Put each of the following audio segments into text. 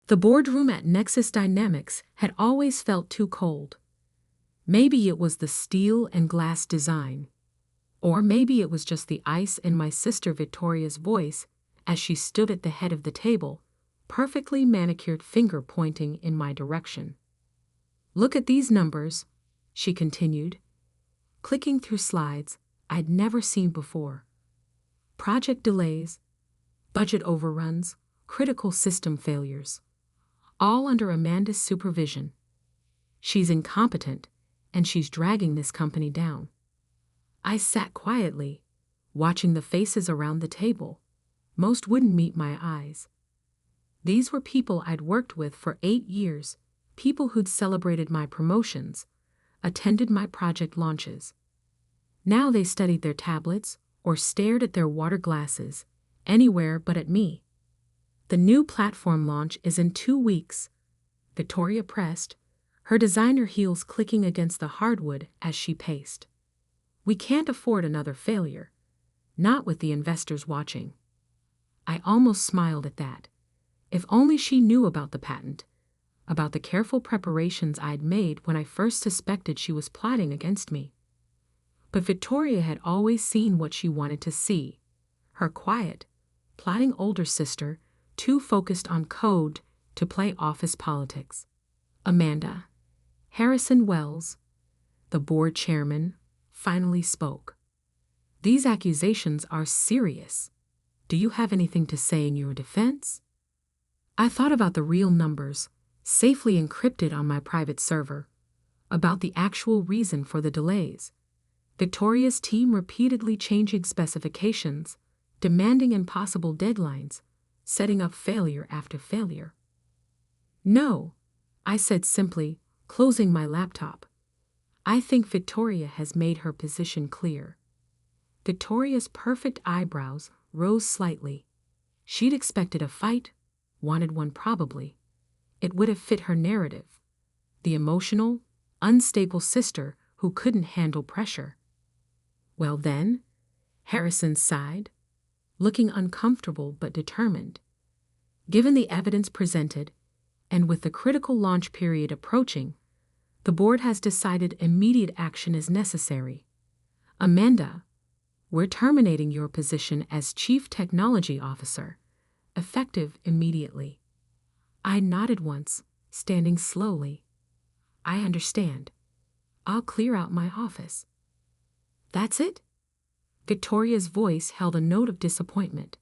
The boardroom at Nexus Dynamics had always felt too cold. Maybe it was the steel and glass design. Or maybe it was just the ice in my sister Victoria's voice as she stood at the head of the table, perfectly manicured finger pointing in my direction. "Look at these numbers," she continued, clicking through slides I'd never seen before. Project delays, budget overruns, critical system failures. All under Amanda's supervision. She's incompetent, and she's dragging this company down. I sat quietly, watching the faces around the table. Most wouldn't meet my eyes. These were people I'd worked with for 8 years, people who'd celebrated my promotions, attended my project launches. Now they studied their tablets or stared at their water glasses, anywhere but at me. "The new platform launch is in 2 weeks," Victoria pressed, her designer heels clicking against the hardwood as she paced. "We can't afford another failure, not with the investors watching." I almost smiled at that. If only she knew about the patent, about the careful preparations I'd made when I first suspected she was plotting against me. But Victoria had always seen what she wanted to see. Her quiet, plotting older sister, too focused on code to play office politics. Amanda, Harrison Wells, the board chairman, finally spoke. "These accusations are serious. Do you have anything to say in your defense?" I thought about the real numbers, safely encrypted on my private server, about the actual reason for the delays. Victoria's team repeatedly changing specifications, demanding impossible deadlines, setting up failure after failure. "No," I said simply, closing my laptop. "I think Victoria has made her position clear." Victoria's perfect eyebrows rose slightly. She'd expected a fight, wanted one probably. It would have fit her narrative. The emotional, unstable sister who couldn't handle pressure. "Well then," Harrison sighed, looking uncomfortable but determined. "Given the evidence presented, and with the critical launch period approaching, the board has decided immediate action is necessary. Amanda, we're terminating your position as Chief Technology Officer, effective immediately." I nodded once, standing slowly. "I understand. I'll clear out my office." "That's it?" Victoria's voice held a note of disappointment.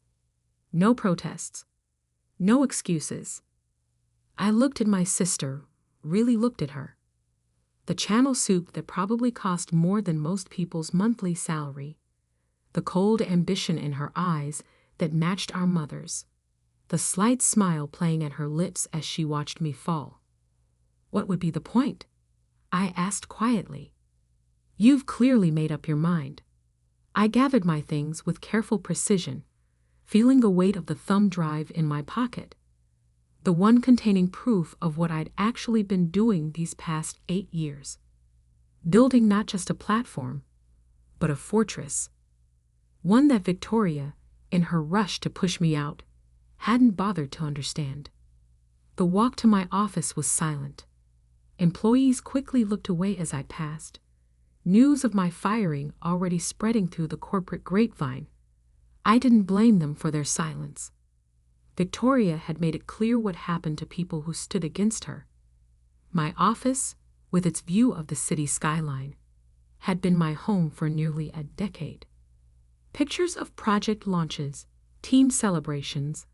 "No protests. No excuses." I looked at my sister, really looked at her. The channel soup that probably cost more than most people's monthly salary. The cold ambition in her eyes that matched our mother's. The slight smile playing at her lips as she watched me fall. "What would be the point?" I asked quietly. "You've clearly made up your mind." I gathered my things with careful precision, feeling the weight of the thumb drive in my pocket, the one containing proof of what I'd actually been doing these past 8 years. Building not just a platform, but a fortress. One that Victoria, in her rush to push me out, hadn't bothered to understand. The walk to my office was silent. Employees quickly looked away as I passed. News of my firing already spreading through the corporate grapevine. I didn't blame them for their silence. Victoria had made it clear what happened to people who stood against her. My office, with its view of the city skyline, had been my home for nearly a decade. Pictures of project launches, team celebrations,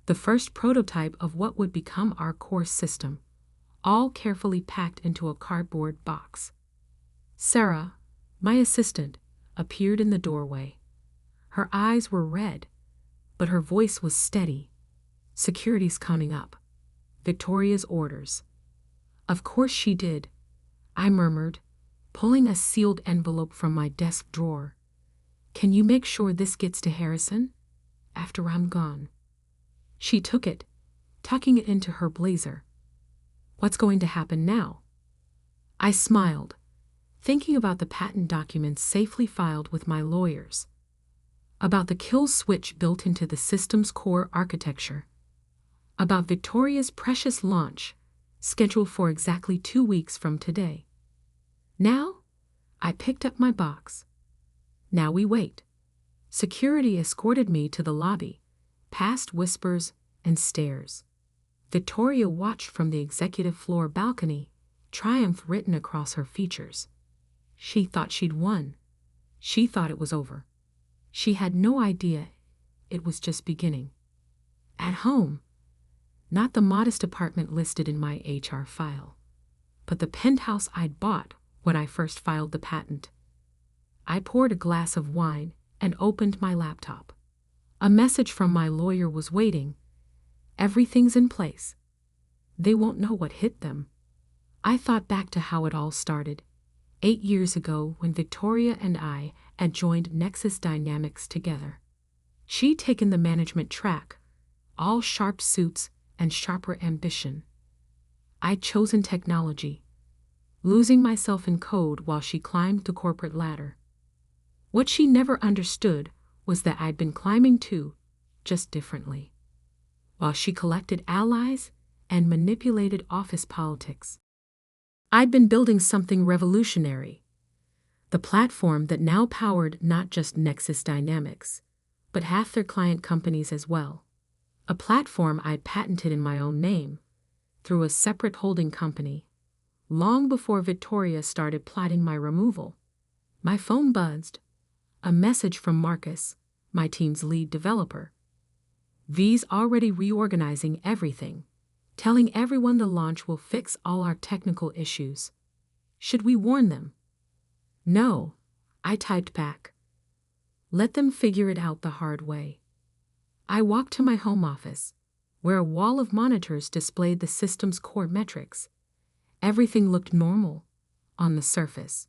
the first prototype of what would become our core system, all carefully packed into a cardboard box. Sarah, my assistant, appeared in the doorway. Her eyes were red, but her voice was steady. "Security's coming up. Victoria's orders." "Of course she did," I murmured, pulling a sealed envelope from my desk drawer. "Can you make sure this gets to Harrison? After I'm gone." She took it, tucking it into her blazer. "What's going to happen now?" I smiled, thinking about the patent documents safely filed with my lawyers, about the kill switch built into the system's core architecture. about Victoria's precious launch, scheduled for exactly 2 weeks from today. Now, I picked up my box. Now we wait. Security escorted me to the lobby, past whispers and stares. Victoria watched from the executive floor balcony, triumph written across her features. She thought she'd won. She thought it was over. She had no idea it was just beginning. At home, not the modest apartment listed in my HR file, but the penthouse I'd bought when I first filed the patent. I poured a glass of wine and opened my laptop. A message from my lawyer was waiting. Everything's in place. They won't know what hit them. I thought back to how it all started, 8 years ago when Victoria and I had joined Nexus Dynamics together. She'd taken the management track, all sharp suits and sharper ambition. I'd chosen technology, losing myself in code while she climbed the corporate ladder. What she never understood was that I'd been climbing too, just differently. While she collected allies and manipulated office politics, I'd been building something revolutionary, the platform that now powered not just Nexus Dynamics, but half their client companies as well. A platform I'd patented in my own name, through a separate holding company, long before Victoria started plotting my removal. My phone buzzed. A message from Marcus, my team's lead developer. V's already reorganizing everything, telling everyone the launch will fix all our technical issues. Should we warn them? No, I typed back. Let them figure it out the hard way. I walked to my home office, where a wall of monitors displayed the system's core metrics. Everything looked normal on the surface,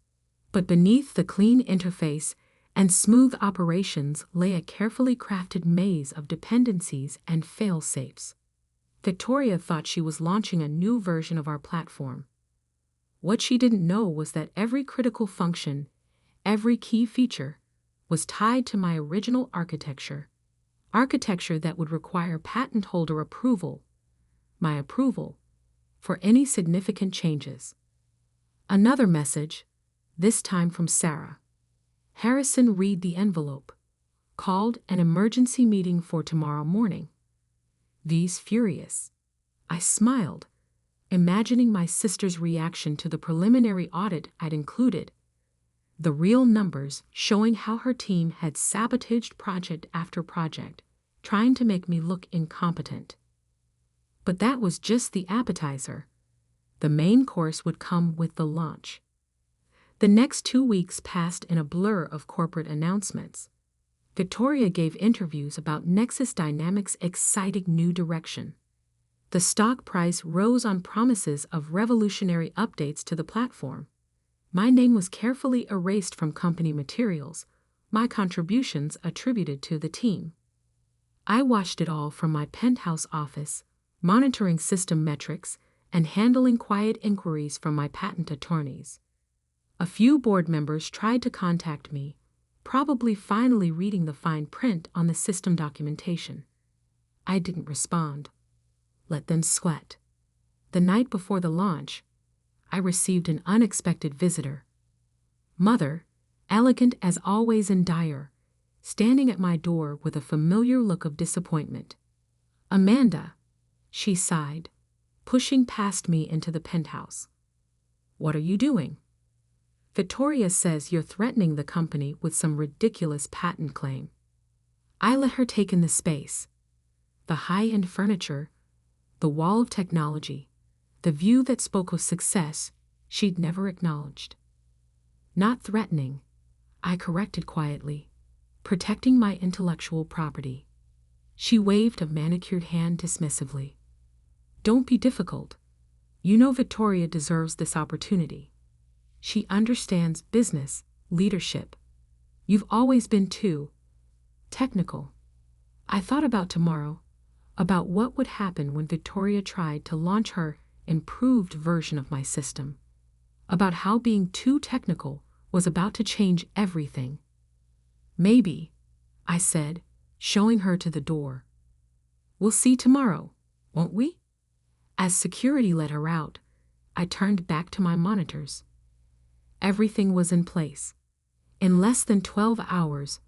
but beneath the clean interface and smooth operations lay a carefully crafted maze of dependencies and fail-safes. Victoria thought she was launching a new version of our platform. What she didn't know was that every critical function, every key feature, was tied to my original architecture that would require patent holder approval, my approval, for any significant changes. Another message, this time from Sarah. Harrison read the envelope. Called an emergency meeting for tomorrow morning. V's furious. I smiled, imagining my sister's reaction to the preliminary audit I'd included. The real numbers showing how her team had sabotaged project after project, trying to make me look incompetent. But that was just the appetizer. The main course would come with the launch. The next 2 weeks passed in a blur of corporate announcements. Victoria gave interviews about Nexus Dynamics' exciting new direction. The stock price rose on promises of revolutionary updates to the platform. My name was carefully erased from company materials, my contributions attributed to the team. I watched it all from my penthouse office, monitoring system metrics and handling quiet inquiries from my patent attorneys. A few board members tried to contact me, probably finally reading the fine print on the system documentation. I didn't respond. Let them sweat. The night before the launch, I received an unexpected visitor. Mother, elegant as always and dire, standing at my door with a familiar look of disappointment. Amanda, she sighed, pushing past me into the penthouse. What are you doing? Victoria says you're threatening the company with some ridiculous patent claim. I let her take in the space. The high-end furniture, the wall of technology, the view that spoke of success she'd never acknowledged. Not threatening, I corrected quietly, protecting my intellectual property. She waved a manicured hand dismissively. Don't be difficult. You know Victoria deserves this opportunity. She understands business, leadership. You've always been too technical. I thought about tomorrow, about what would happen when Victoria tried to launch her improved version of my system, about how being too technical was about to change everything. Maybe, I said, showing her to the door. We'll see tomorrow, won't we?" As security let her out, I turned back to my monitors. Everything was in place. In less than 12 hours,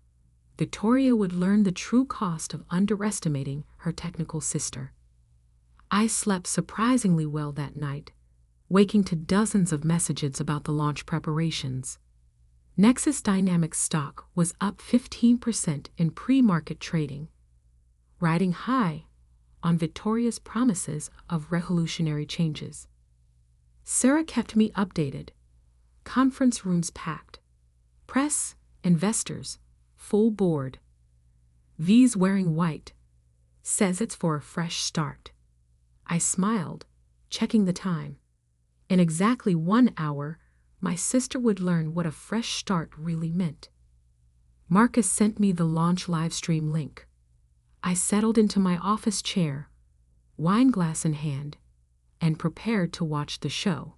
Victoria would learn the true cost of underestimating her technical sister. I slept surprisingly well that night, waking to dozens of messages about the launch preparations. Nexus Dynamics stock was up 15% in pre-market trading, riding high on Victoria's promises of revolutionary changes. Sarah kept me updated. Conference rooms packed. Press, investors, full board. V's wearing white. Says it's for a fresh start. I smiled, checking the time. In exactly 1 hour, my sister would learn what a fresh start really meant. Marcus sent me the launch livestream link. I settled into my office chair, wine glass in hand, and prepared to watch the show.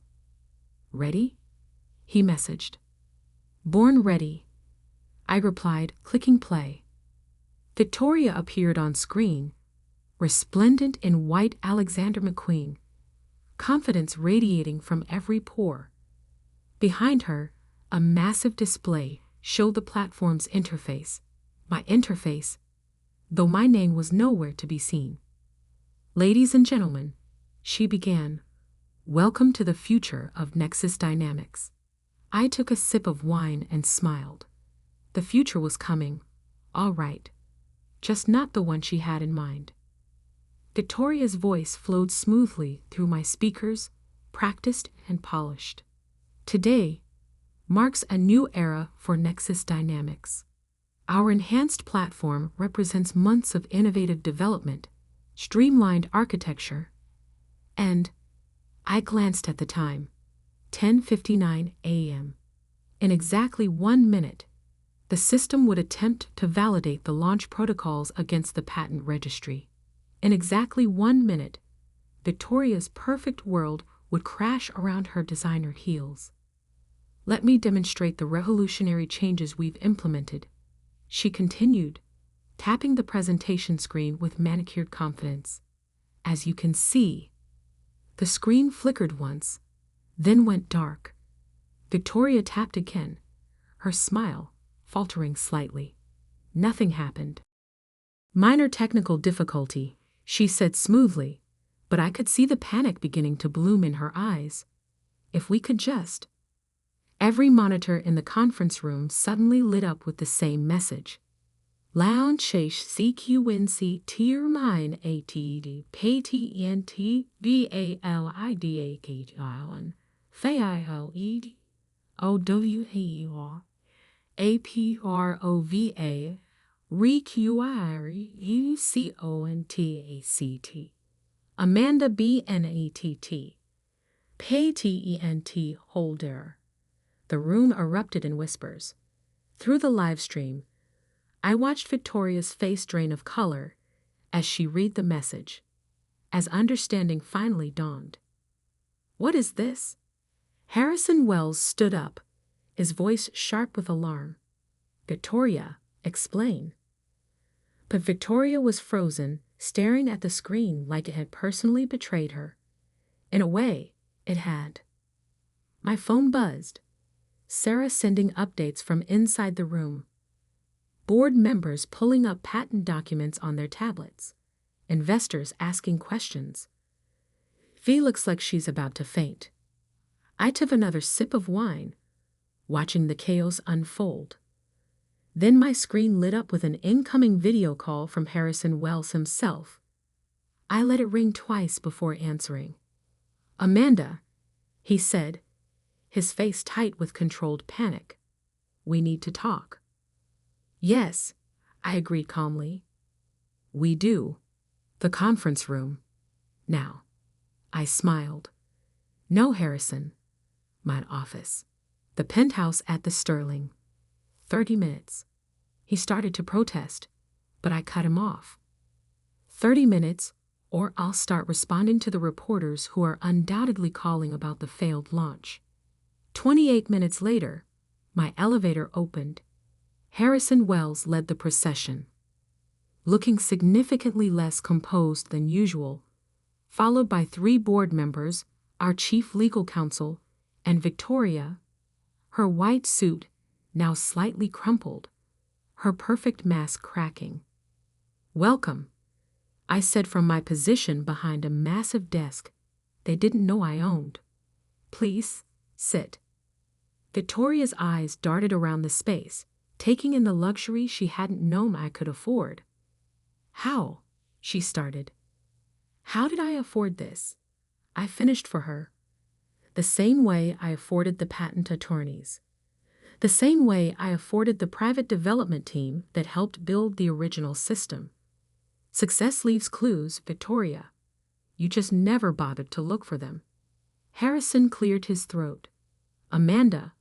"Ready?" he messaged. "Born ready," I replied, clicking play. Victoria appeared on screen, resplendent in white Alexander McQueen, confidence radiating from every pore. Behind her, a massive display showed the platform's interface, my interface, though my name was nowhere to be seen. "Ladies and gentlemen," she began, "welcome to the future of Nexus Dynamics." I took a sip of wine and smiled. The future was coming, all right, just not the one she had in mind. Victoria's voice flowed smoothly through my speakers, practiced and polished. "Today marks a new era for Nexus Dynamics. Our enhanced platform represents months of innovative development, streamlined architecture, and," I glanced at the time, 10:59 a.m. In exactly 1 minute, the system would attempt to validate the launch protocols against the patent registry. In exactly 1 minute, Victoria's perfect world would crash around her designer heels. "Let me demonstrate the revolutionary changes we've implemented," she continued, tapping the presentation screen with manicured confidence. "As you can see," the screen flickered once, then went dark. Victoria tapped again, her smile faltering slightly. Nothing happened. "Minor technical difficulty," she said smoothly, but I could see the panic beginning to bloom in her eyes. "If we could just—" Every monitor in the conference room suddenly lit up with the same message. "Lounge CQNC tier mine ATD PTNT VALIDAK FAILED OWAR APROVA REQIREUCONTACT Amanda BNATT PATENT holder." The room erupted in whispers. Through the live stream, I watched Victoria's face drain of color as she read the message, as understanding finally dawned. "What is this?" Harrison Wells stood up, his voice sharp with alarm. "Victoria, explain." But Victoria was frozen, staring at the screen like it had personally betrayed her. In a way, it had. My phone buzzed. Sarah sending updates from inside the room. Board members pulling up patent documents on their tablets. Investors asking questions. V looks like she's about to faint. I took another sip of wine, watching the chaos unfold. Then my screen lit up with an incoming video call from Harrison Wells himself. I let it ring twice before answering. "Amanda," he said, his face tight with controlled panic. "We need to talk." "Yes," I agreed calmly. "We do. The conference room. Now." I smiled. "No, Harrison. My office. The penthouse at the Sterling. 30 minutes. He started to protest, but I cut him off. 30 minutes, or I'll start responding to the reporters who are undoubtedly calling about the failed launch. 28 minutes later, my elevator opened. Harrison Wells led the procession. Looking significantly less composed than usual, followed by 3 board members, our chief legal counsel, and Victoria, her white suit now slightly crumpled, her perfect mask cracking. "Welcome," I said from my position behind a massive desk they didn't know I owned. "Please, sit." Victoria's eyes darted around the space, taking in the luxury she hadn't known I could afford. "How?" she started. "How did I afford this?" I finished for her. "The same way I afforded the patent attorneys. The same way I afforded the private development team that helped build the original system. Success leaves clues, Victoria. You just never bothered to look for them." Harrison cleared his throat. "Amanda,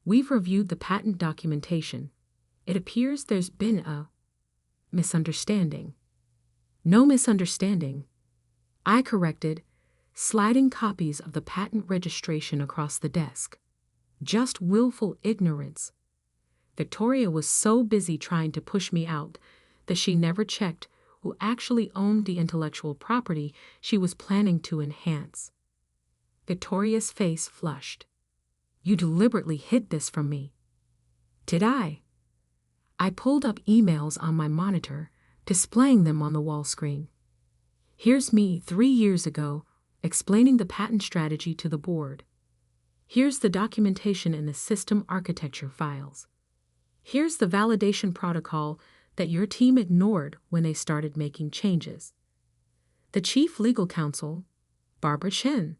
we've reviewed the patent documentation. It appears there's been a misunderstanding." "No misunderstanding," I corrected, sliding copies of the patent registration across the desk. "Just willful ignorance." Victoria was so busy trying to push me out that she never checked who actually owned the intellectual property she was planning to enhance. Victoria's face flushed. "You deliberately hid this from me." "Did I?" I pulled up emails on my monitor, displaying them on the wall screen. "Here's me 3 years ago, explaining the patent strategy to the board. Here's the documentation in the system architecture files. Here's the validation protocol that your team ignored when they started making changes." The chief legal counsel, Barbara Chen,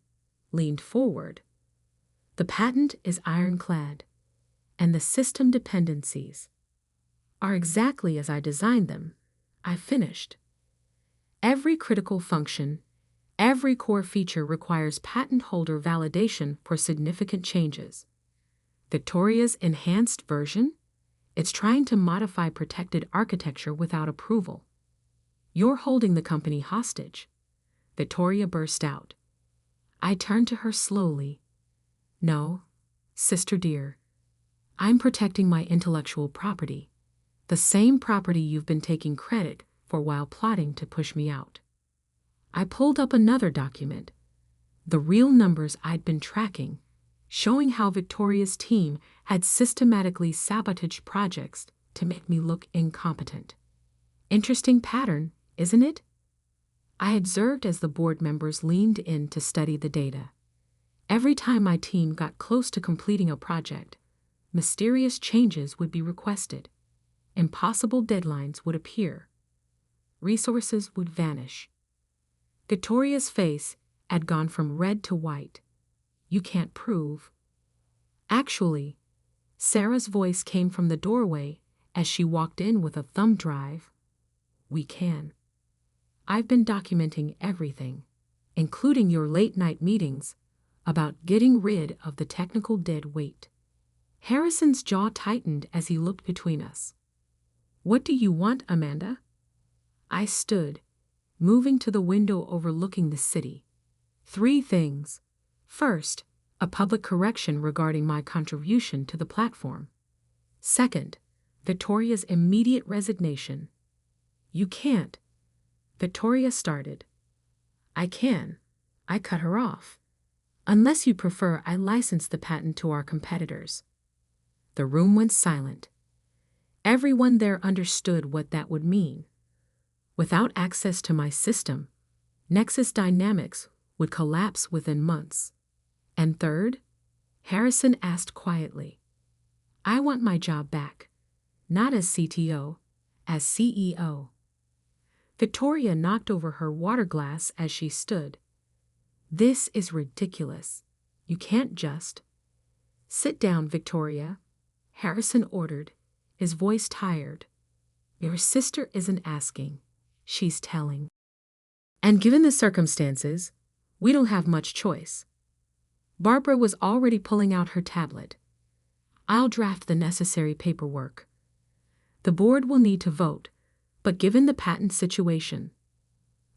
leaned forward. "The patent is ironclad, and the system dependencies are exactly as I designed them," I finished. "Every critical function, every core feature requires patent holder validation for significant changes. Victoria's enhanced version? It's trying to modify protected architecture without approval. You're holding the company hostage." Victoria burst out. I turned to her slowly. "No, sister dear. I'm protecting my intellectual property, the same property you've been taking credit for while plotting to push me out." I pulled up another document, the real numbers I'd been tracking, showing how Victoria's team had systematically sabotaged projects to make me look incompetent. Interesting pattern, isn't it? I observed as the board members leaned in to study the data. Every time my team got close to completing a project, mysterious changes would be requested. Impossible deadlines would appear. Resources would vanish. Victoria's face had gone from red to white. "You can't prove." "Actually," Sarah's voice came from the doorway as she walked in with a thumb drive, "we can. I've been documenting everything, including your late-night meetings, about getting rid of the technical dead weight." Harrison's jaw tightened as he looked between us. "What do you want, Amanda?" I stood, moving to the window overlooking the city. 3 things. First, a public correction regarding my contribution to the platform. Second, Victoria's immediate resignation. "You can't." Victoria started. "I can." I cut her off. "Unless you prefer I license the patent to our competitors." The room went silent. Everyone there understood what that would mean. Without access to my system, Nexus Dynamics would collapse within months. And third, Harrison asked quietly, "I want my job back, not as CTO, as CEO." Victoria knocked over her water glass as she stood. "This is ridiculous. You can't just—" "Sit down, Victoria," Harrison ordered, his voice tired. "Your sister isn't asking, she's telling. And given the circumstances, we don't have much choice." Barbara was already pulling out her tablet. "I'll draft the necessary paperwork. The board will need to vote, but given the patent situation,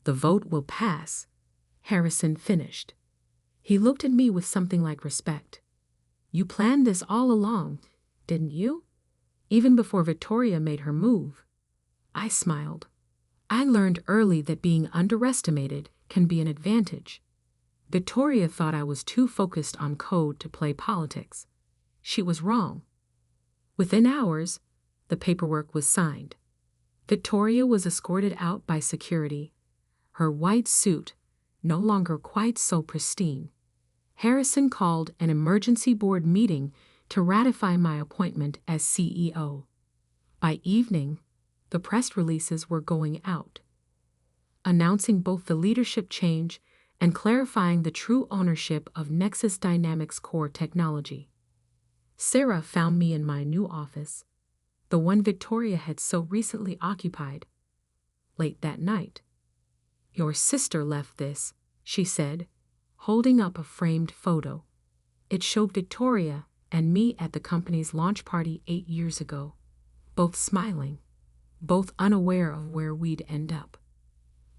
the vote will pass," Harrison finished. He looked at me with something like respect. "You planned this all along, didn't you? Even before Victoria made her move." I smiled. "I learned early that being underestimated can be an advantage. Victoria thought I was too focused on code to play politics. She was wrong. Within hours, the paperwork was signed. Victoria was escorted out by security, her white suit no longer quite so pristine. Harrison called an emergency board meeting to ratify my appointment as CEO. By evening, the press releases were going out, announcing both the leadership change and clarifying the true ownership of Nexus Dynamics core technology. Sarah found me in my new office, the one Victoria had so recently occupied, late that night. "Your sister left this," she said, holding up a framed photo. It showed Victoria and me at the company's launch party 8 years ago, both smiling, both unaware of where we'd end up.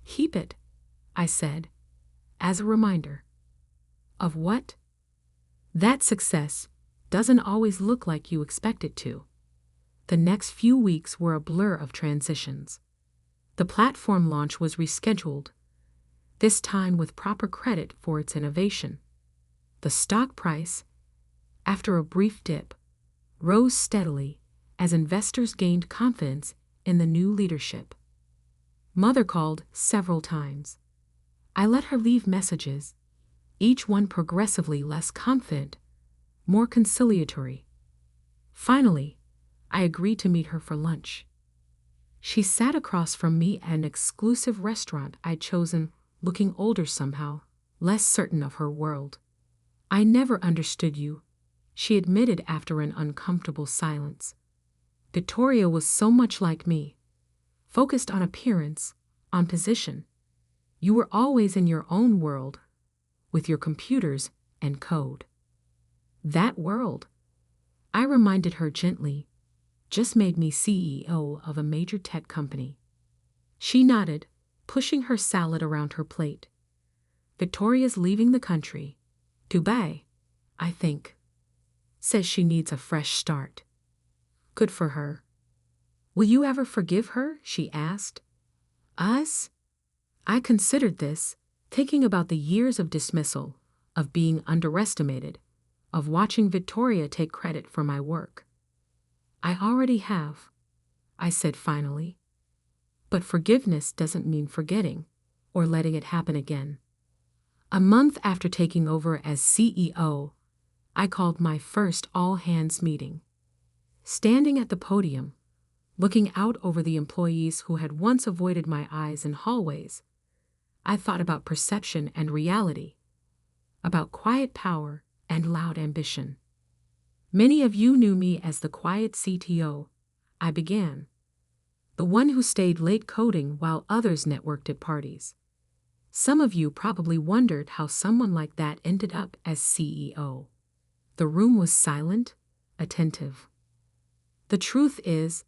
"Keep it," I said, as a reminder. Of what? That success doesn't always look like you expect it to. The next few weeks were a blur of transitions. The platform launch was rescheduled, this time with proper credit for its innovation. The stock price, after a brief dip, rose steadily as investors gained confidence in the new leadership. Mother called several times. I let her leave messages, each one progressively less confident, more conciliatory. Finally, I agreed to meet her for lunch. She sat across from me at an exclusive restaurant I'd chosen, looking older somehow, less certain of her world. "I never understood you," she admitted after an uncomfortable silence. "Victoria was so much like me, focused on appearance, on position. You were always in your own world, with your computers and code." "That world," I reminded her gently, "just made me CEO of a major tech company." She nodded, pushing her salad around her plate. "Victoria's leaving the country. Dubai, I think. Says she needs a fresh start." "Good for her." "Will you ever forgive her?" she asked. "Us?" I considered this, thinking about the years of dismissal, of being underestimated, of watching Victoria take credit for my work. "I already have," I said finally. "But forgiveness doesn't mean forgetting or letting it happen again." A month after taking over as CEO, I called my first all-hands meeting. Standing at the podium, looking out over the employees who had once avoided my eyes in hallways, I thought about perception and reality, about quiet power and loud ambition. "Many of you knew me as the quiet CTO," I began, "the one who stayed late coding while others networked at parties. Some of you probably wondered how someone like that ended up as CEO." The room was silent, attentive. The truth is,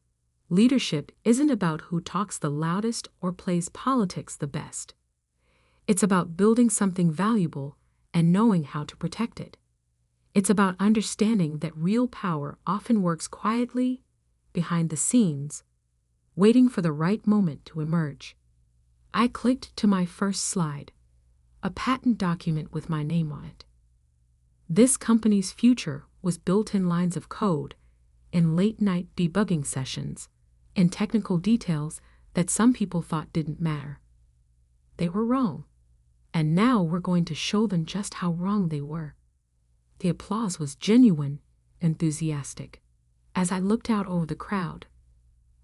leadership isn't about who talks the loudest or plays politics the best. It's about building something valuable and knowing how to protect it. It's about understanding that real power often works quietly, behind the scenes, waiting for the right moment to emerge. I clicked to my first slide, a patent document with my name on it. This company's future was built in lines of code, in late-night debugging sessions, in technical details that some people thought didn't matter. They were wrong, and now we're going to show them just how wrong they were. The applause was genuine, enthusiastic. As I looked out over the crowd,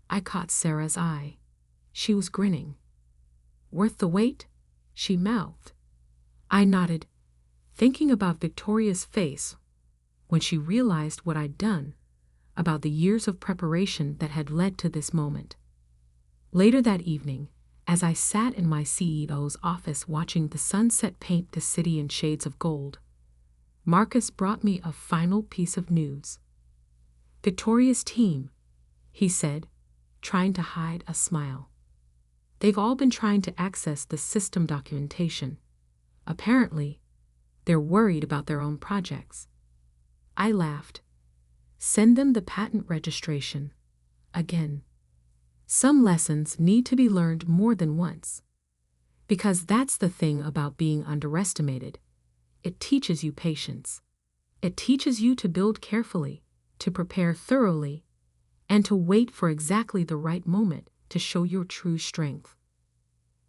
I caught Sarah's eye. She was grinning. "Worth the wait?" she mouthed. I nodded, thinking about Victoria's face when she realized what I'd done, about the years of preparation that had led to this moment. Later that evening, as I sat in my CEO's office watching the sunset paint the city in shades of gold, Marcus brought me a final piece of news. "Victoria's team," he said, trying to hide a smile. "They've all been trying to access the system documentation. Apparently, they're worried about their own projects." I laughed. "Send them the patent registration." Again. Some lessons need to be learned more than once. Because that's the thing about being underestimated. It teaches you patience. It teaches you to build carefully, to prepare thoroughly, and to wait for exactly the right moment to show your true strength.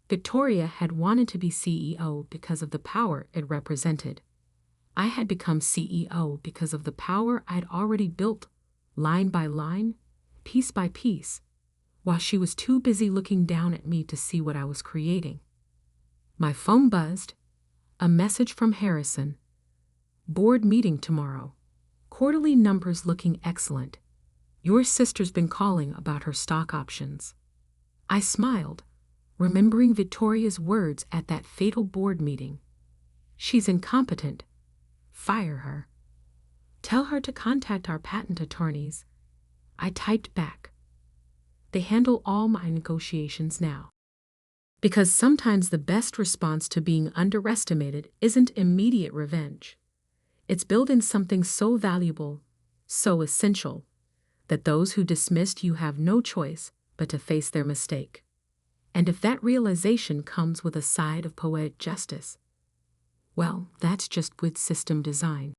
Victoria had wanted to be CEO because of the power it represented. I had become CEO because of the power I'd already built, line by line, piece by piece, while she was too busy looking down at me to see what I was creating. My phone buzzed. A message from Harrison. Board meeting tomorrow. Quarterly numbers looking excellent. Your sister's been calling about her stock options. I smiled, remembering Victoria's words at that fatal board meeting. She's incompetent. Fire her. Tell her to contact our patent attorneys. I typed back. They handle all my negotiations now. Because sometimes the best response to being underestimated isn't immediate revenge. It's building something so valuable, so essential, that those who dismissed you have no choice but to face their mistake. And if that realization comes with a side of poetic justice, well, that's just good system design.